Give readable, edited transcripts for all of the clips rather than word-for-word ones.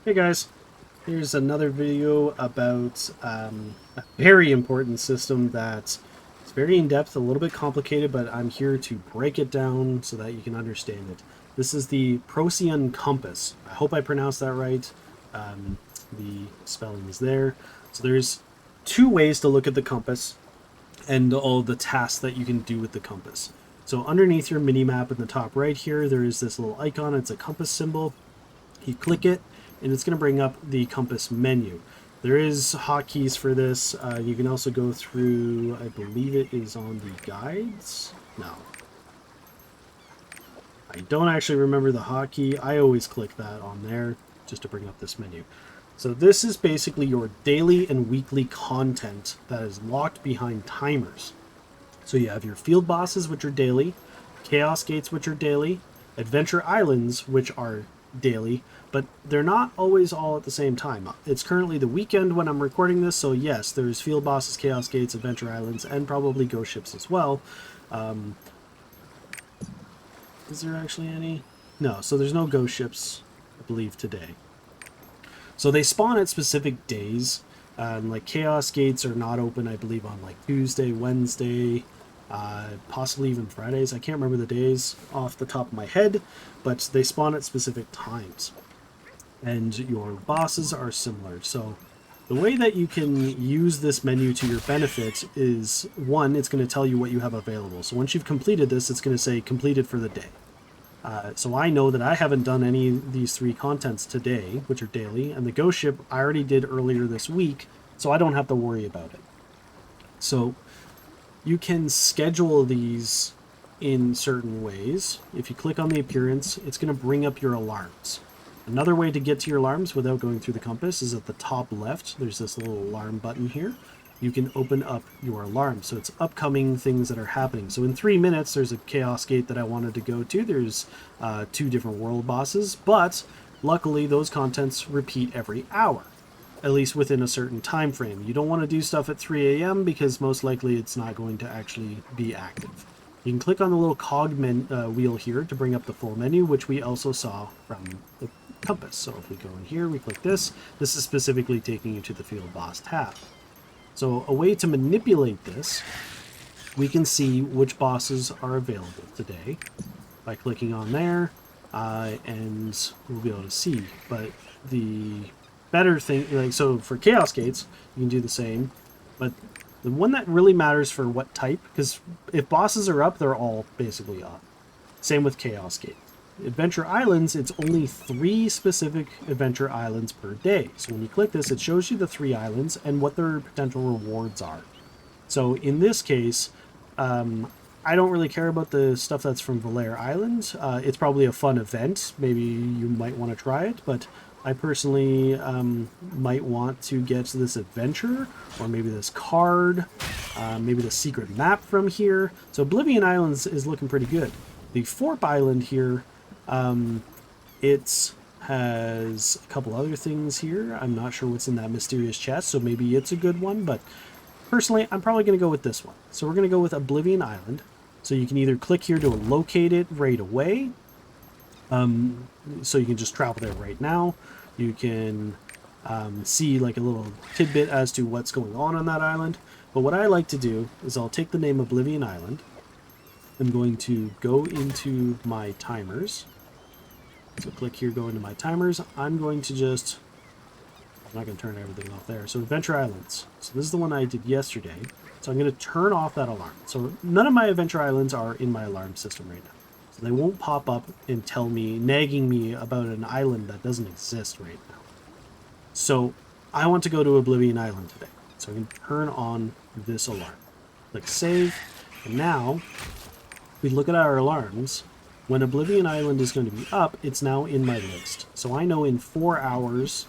Hey guys, here's another video about a very important system that's very in-depth, a little bit complicated, but I'm here to break it down so that you can understand it. This is the Procyon compass. I hope I pronounced that right. The spelling is there. So there's two ways to look at the compass and all the tasks that you can do with the compass. So underneath your mini map in the top right here, there is this little icon. It's a compass symbol. You click it and it's going to bring up the compass menu. There is hotkeys for this. You can also go through, I believe it is on the guides. No. I don't actually remember the hotkey. I always click that on there just to bring up this menu. So this is basically your daily and weekly content that is locked behind timers. So you have your field bosses, which are daily, chaos gates, which are daily, adventure islands, which are daily, but they're not always all at the same time. It's currently the weekend when I'm recording this, so yes, there's field bosses, chaos gates, adventure islands, and probably ghost ships as well. Is there actually any? No, so there's no ghost ships, I believe, today. So they spawn at specific days. Like chaos gates are not open, I believe, on like Tuesday, Wednesday, possibly even Fridays. I can't remember the days off the top of my head, but they spawn at specific times. And your bosses are similar. So the way that you can use this menu to your benefit is, one, it's going to tell you what you have available. So once you've completed this, it's going to say completed for the day. So I know that I haven't done any of these three contents today, which are daily, and the ghost ship I already did earlier this week, so I don't have to worry about it. So you can schedule these in certain ways. If you click on the appearance, it's going to bring up your alarms. Another way to get to your alarms without going through the compass is at the top left. There's this little alarm button here. You can open up your alarm. So it's upcoming things that are happening. So in 3 minutes, there's a chaos gate that I wanted to go to. There's 2 different world bosses, but luckily those contents repeat every hour, at least within a certain time frame. You don't want to do stuff at 3 a.m. because most likely it's not going to actually be active. You can click on the little cog wheel here to bring up the full menu, which we also saw from the compass. So if we go in here, we click this. This is specifically taking you to the field boss tab. So a way to manipulate this, we can see which bosses are available today by clicking on there, and we'll be able to see. But the better thing, like, so for chaos gates, you can do the same, but the one that really matters for what type, because if bosses are up, they're all basically up. Same with chaos gate. Adventure islands, it's only 3 specific adventure islands per day. So when you click this, it shows you the 3 islands and what their potential rewards are. So in this case, I don't really care about the stuff that's from Valere Island. It's probably a fun event. Maybe you might want to try it, but I personally might want to get this adventure, or maybe this card, maybe the secret map from here. So Oblivion Islands is looking pretty good. The Forp Island here, it has a couple other things here. I'm not sure what's in that mysterious chest, so maybe it's a good one, but personally, I'm probably going to go with this one. So we're going to go with Oblivion Island. So you can either click here to locate it right away, so you can just travel there right now. You can see like a little tidbit as to what's going on that island. But what I like to do is I'll take the name Oblivion Island. I'm going to go into my timers. So click here, go into my timers. I'm not going to turn everything off there. So Adventure Islands. So this is the one I did yesterday. So I'm going to turn off that alarm. So none of my Adventure Islands are in my alarm system right now. So they won't pop up and tell me, nagging me about an island that doesn't exist right now. So I want to go to Oblivion Island today. So I'm going to turn on this alarm. Click save. And now, if we look at our alarms, when Oblivion Island is going to be up, it's now in my list. So I know in 4 hours,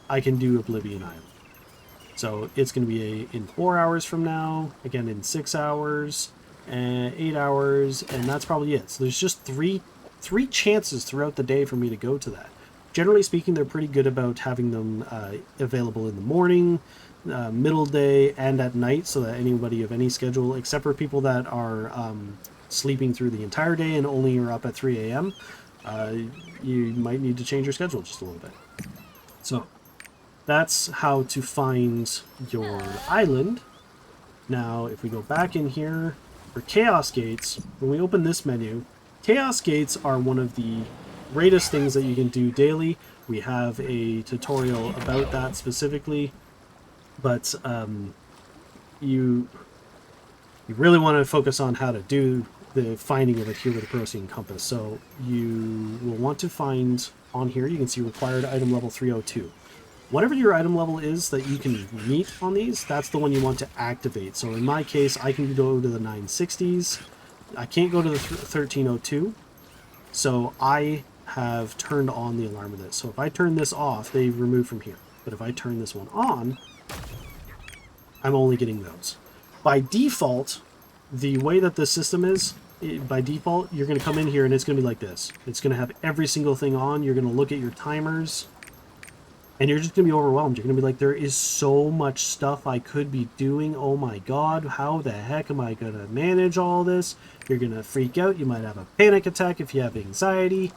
I can do Oblivion Island. So it's going to be in 4 hours from now, again in 6 hours, and 8 hours, and that's probably it. So there's just three chances throughout the day for me to go to that. Generally speaking, they're pretty good about having them available in the morning, middle day, and at night, so that anybody of any schedule, except for people that are sleeping through the entire day and only are up at 3 a.m., you might need to change your schedule just a little bit. So that's how to find your island. Now, if we go back in here for Chaos Gates, when we open this menu, Chaos Gates are one of the greatest things that you can do daily. We have a tutorial about that specifically, but you really want to focus on how to do the finding of it here with the Procyon compass. So you will want to find on here, you can see required item level 302. Whatever your item level is that you can meet on these, that's the one you want to activate. So in my case, I can go to the 960s. I can't go to the 1302. So I have turned on the alarm with this. So if I turn this off, they remove from here. But if I turn this one on, I'm only getting those. By default, the way that the system is, by default, you're going to come in here and it's going to be like this. It's going to have every single thing on. You're going to look at your timers. And you're just going to be overwhelmed. You're going to be like, there is so much stuff I could be doing. Oh my god, how the heck am I going to manage all this? You're going to freak out. You might have a panic attack if you have anxiety.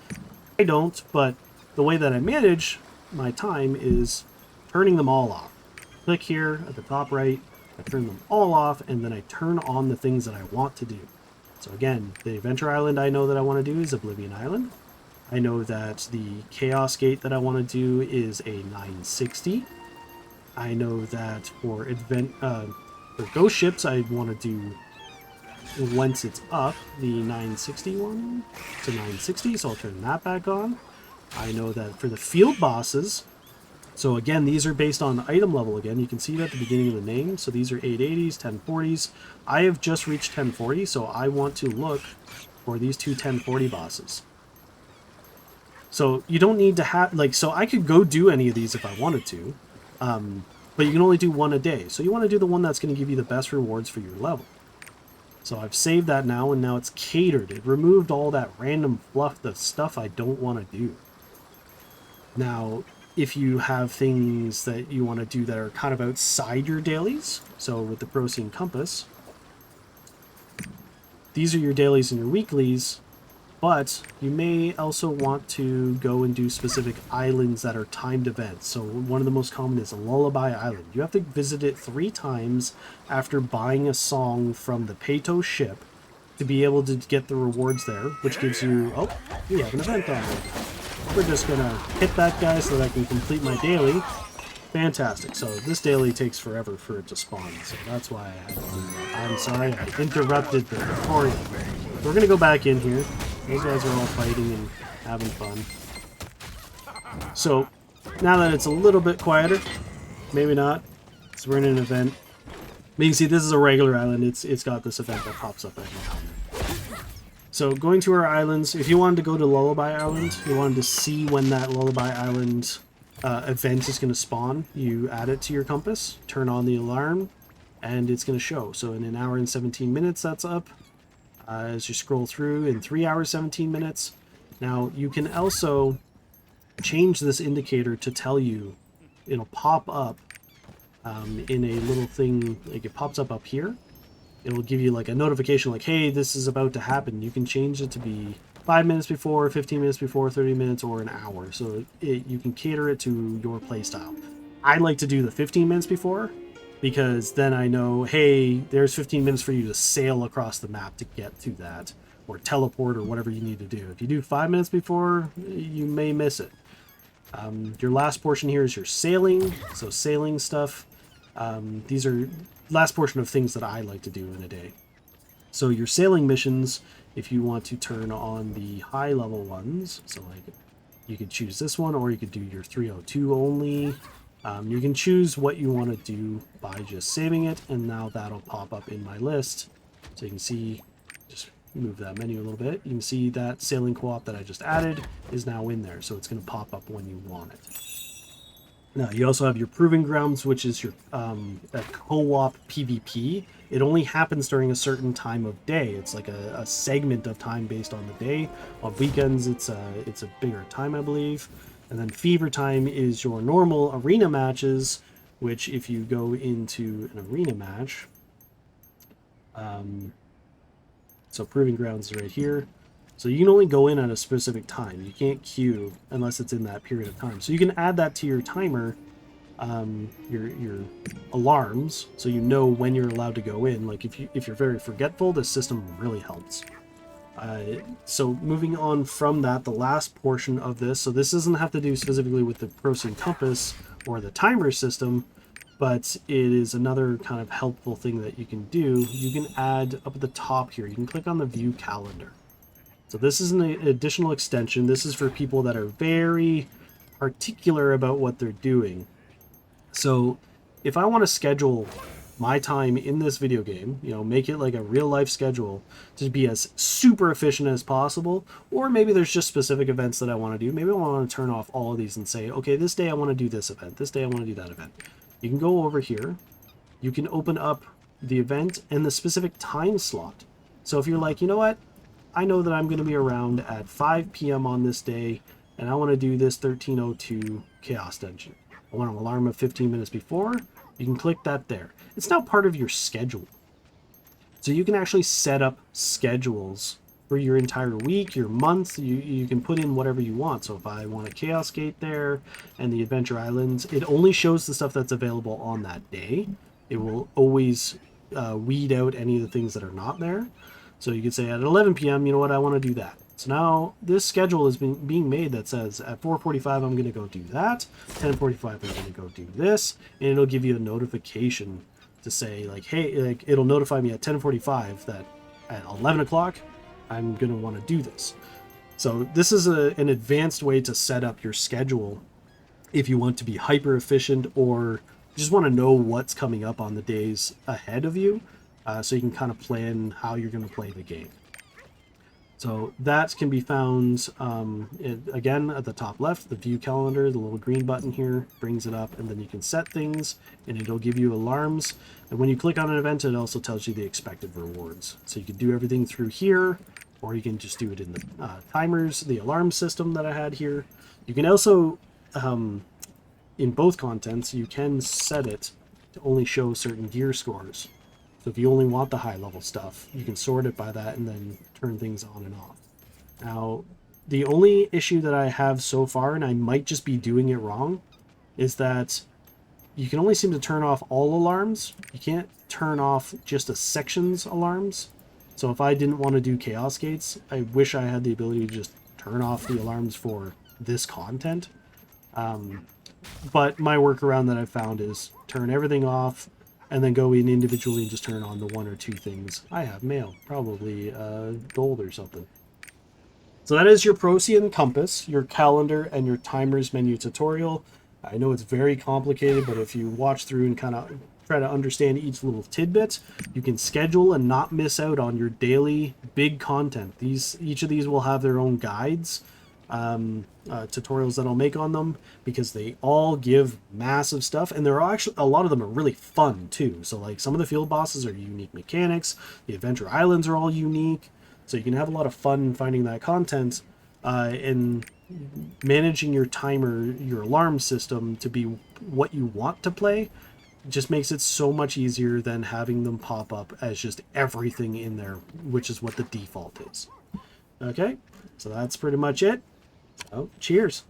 I don't, but the way that I manage my time is turning them all off. Click here at the top right. I turn them all off, and then I turn on the things that I want to do. So again, the Adventure Island I know that I want to do is Oblivion Island. I know that the Chaos Gate that I want to do is a 960. I know that for Ghost Ships, I want to do, once it's up, the 960 one to 960, so I'll turn that back on. I know that for the field bosses, so again, these are based on item level again. You can see that at the beginning of the name. So these are 880s, 1040s. I have just reached 1040, so I want to look for these two 1040 bosses. So you don't need to have, like, so I could go do any of these if I wanted to, but you can only do one a day. So you want to do the one that's going to give you the best rewards for your level. So I've saved that now, and now it's catered. It removed all that random fluff, the stuff I don't want to do. Now, if you have things that you want to do that are kind of outside your dailies, so with the Procyon compass, these are your dailies and your weeklies. But you may also want to go and do specific islands that are timed events. So one of the most common is a Lullaby Island. You have to visit it 3 times after buying a song from the Peyto ship to be able to get the rewards there, which gives you... Oh, we have an event on there. We're just going to hit that guy so that I can complete my daily. Fantastic. So this daily takes forever for it to spawn. So that's why I had to do that. I'm sorry, I interrupted the tutorial. We're going to go back in here. Those guys are all fighting and having fun. So, now that it's a little bit quieter, maybe not, so we're in an event. But you can see this is a regular island. It's got this event that pops up right now. So, going to our islands, if you wanted to go to Lullaby Island, you wanted to see when that Lullaby Island event is going to spawn, you add it to your compass, turn on the alarm, and it's going to show. So, in an hour and 17 minutes, that's up. As you scroll through in 3 hours 17 minutes. Now you can also change this indicator to tell you, it'll pop up in a little thing, like it pops up here. It'll give you like a notification like, hey, this is about to happen. You can change it to be 5 minutes before, 15 minutes before, 30 minutes, or an hour. So you can cater it to your playstyle. I like to do the 15 minutes before, because then I know, hey, there's 15 minutes for you to sail across the map to get to that, or teleport, or whatever you need to do. If you do 5 minutes before, you may miss it. Your last portion here is your sailing, so sailing stuff. These are last portion of things that I like to do in a day. So your sailing missions, if you want to turn on the high level ones, so like you could choose this one, or you could do your 302 only. You can choose what you want to do by just saving it, and now that'll pop up in my list. So you can see, just move that menu a little bit, you can see that sailing co-op that I just added is now in there, so it's going to pop up when you want it. Now, you also have your Proving Grounds, which is your a co-op PvP. It only happens during a certain time of day. It's like a segment of time based on the day. On weekends, it's a bigger time, I believe. And then Fever Time is your normal arena matches, which if you go into an arena match, so Proving Grounds is right here. So you can only go in at a specific time. You can't queue unless it's in that period of time. So you can add that to your timer, your alarms, so you know when you're allowed to go in. Like if you're very forgetful, this system really helps. So moving on from that, the last portion of this, so this doesn't have to do specifically with the Procyon compass or the timer system, but it is another kind of helpful thing that you can do. You can add up at the top here, you can click on the view calendar. So this is an additional extension. This is for people that are very particular about what they're doing. So if I want to schedule my time in this video game, you know, make it like a real life schedule to be as super efficient as possible, or maybe there's just specific events that I want to do. Maybe I want to turn off all of these and say, okay, this day I want to do this event, this day I want to do that event. You can go over here, you can open up the event and the specific time slot. So if you're like, you know what, I know that I'm going to be around at 5 p.m. on this day, and I want to do this 1302 Chaos Dungeon. I want an alarm of 15 minutes before. You can click that there. It's now part of your schedule. So you can actually set up schedules for your entire week, your month. You can put in whatever you want. So if I want a Chaos Gate there and the Adventure Islands, it only shows the stuff that's available on that day. It will always weed out any of the things that are not there. So you can say at 11 p.m., you know what, I want to do that. So now this schedule is being made that says at 4:45 I'm going to go do that, 10:45 I'm going to go do this, and it'll give you a notification to say like, hey, like it'll notify me at 10:45 that at 11 o'clock I'm going to want to do this. So this is an advanced way to set up your schedule if you want to be hyper efficient or just want to know what's coming up on the days ahead of you, so you can kind of plan how you're going to play the game. So that can be found, again, at the top left, the view calendar, the little green button here brings it up, and then you can set things, and it'll give you alarms. And when you click on an event, it also tells you the expected rewards. So you can do everything through here, or you can just do it in the timers, the alarm system that I had here. You can also, in both contents, you can set it to only show certain gear scores. So if you only want the high level stuff, you can sort it by that and then turn things on and off. Now, the only issue that I have so far, and I might just be doing it wrong, is that you can only seem to turn off all alarms. You can't turn off just a section's alarms. So if I didn't want to do Chaos Gates, I wish I had the ability to just turn off the alarms for this content. But my workaround that I've found is turn everything off, and then go in individually and just turn on the one or two things. I have mail, probably gold or something. So that is your Procyon compass, your calendar, and your timers menu tutorial. I know it's very complicated, but if you watch through and kind of try to understand each little tidbit, you can schedule and not miss out on your daily big content. Each of these will have their own guides, tutorials that I'll make on them, because they all give massive stuff, and there are actually a lot of them are really fun too. So like some of the field bosses are unique mechanics, the Adventure Islands are all unique, so you can have a lot of fun finding that content, and managing your timer, your alarm system to be what you want to play just makes it so much easier than having them pop up as just everything in there, which is what the default is. Okay, so that's pretty much it. Oh, cheers.